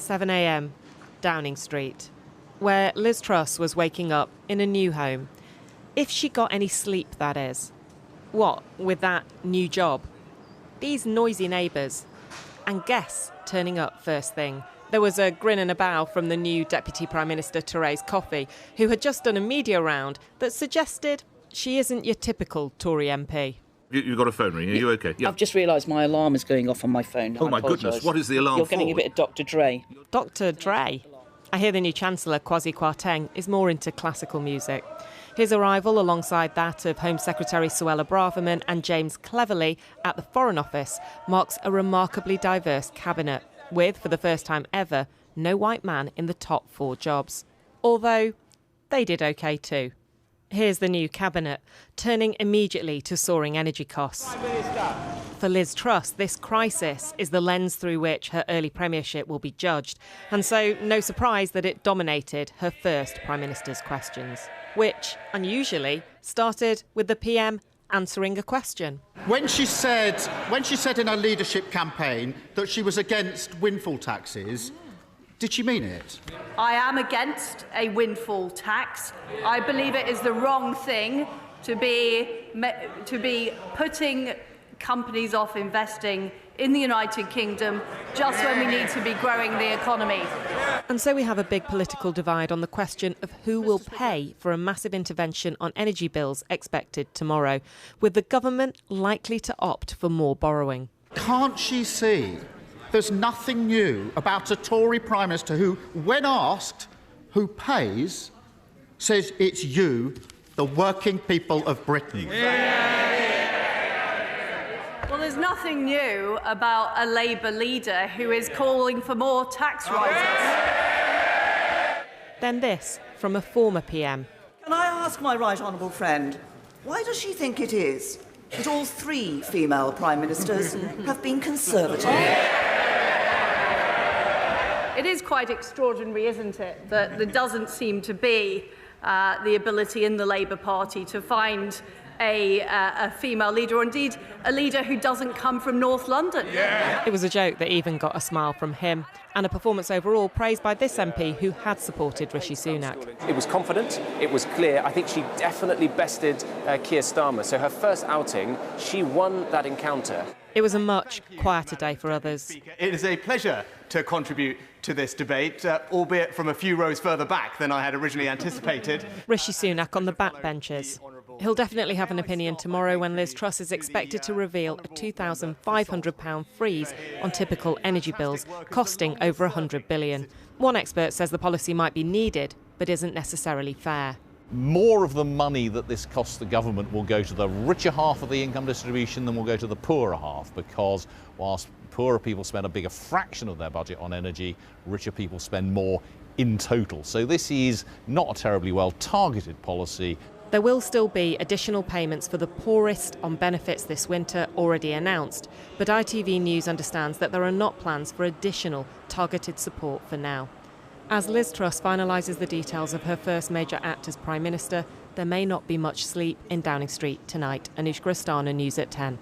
7 a.m, Downing Street, where Ms Truss was waking up in a new home. If she got any sleep, that is. What with that new job? These noisy neighbours. And guests turning up first thing. There was a grin and a bow from the new Deputy Prime Minister, Therese Coffey, who had just done a media round that suggested she isn't your typical Tory MP. You got a phone ring, are you OK? Yeah. I've just realised my alarm is going off on my phone. Oh, my goodness, what is the alarm You're getting a bit of Dr Dre. Dr Dre? I hear the new Chancellor, Kwasi Kwarteng, is more into classical music. His arrival alongside that of Home Secretary Suella Braverman and James Cleverly at the Foreign Office marks a remarkably diverse cabinet, with, for the first time ever, no white man in the top 4 jobs. Although they did OK too. Here's the new cabinet, turning immediately to soaring energy costs. For Ms Truss, this crisis is the lens through which her early premiership will be judged, and so no surprise that it dominated her first Prime Minister's questions, which, unusually, started with the PM answering a question. When she said in her leadership campaign that she was against windfall taxes, did she mean it? I am against a windfall tax. I believe it is the wrong thing to be putting companies off investing in the United Kingdom just when we need to be growing the economy. And so we have a big political divide on the question of who will pay for a massive intervention on energy bills expected tomorrow, with the government likely to opt for more borrowing. Can't she see there's nothing new about a Tory Prime Minister who, when asked who pays, says it's you, the working people of Britain? Well, there's nothing new about a Labour leader who is calling for more tax rises. Then this from a former PM. Can I ask my right honourable friend, why does she think it is that all 3 female Prime Ministers have been Conservative? It is quite extraordinary, isn't it, that there doesn't seem to be the ability in the Labour Party to find a female leader, or indeed a leader who doesn't come from North London. Yeah. It was a joke that even got a smile from him, and a performance overall praised by this MP who had supported Rishi Sunak. It was confident, it was clear. I think she definitely bested Keir Starmer. So her first outing, she won that encounter. It was a much quieter day for others. It is a pleasure to contribute to this debate, albeit from a few rows further back than I had originally anticipated. Rishi Sunak on the backbenches. He'll definitely have an opinion tomorrow when Ms Truss is expected to reveal a £2,500 freeze on typical energy bills, costing over £100 billion. One expert says the policy might be needed, but isn't necessarily fair. More of the money that this costs the government will go to the richer half of the income distribution than will go to the poorer half, because whilst poorer people spend a bigger fraction of their budget on energy, richer people spend more in total. So this is not a terribly well targeted policy. There will still be additional payments for the poorest on benefits this winter already announced, but ITV News understands that there are not plans for additional targeted support for now. As Ms Truss finalises the details of her first major act as Prime Minister, there may not be much sleep in Downing Street tonight. Anushka Astana, News at 10.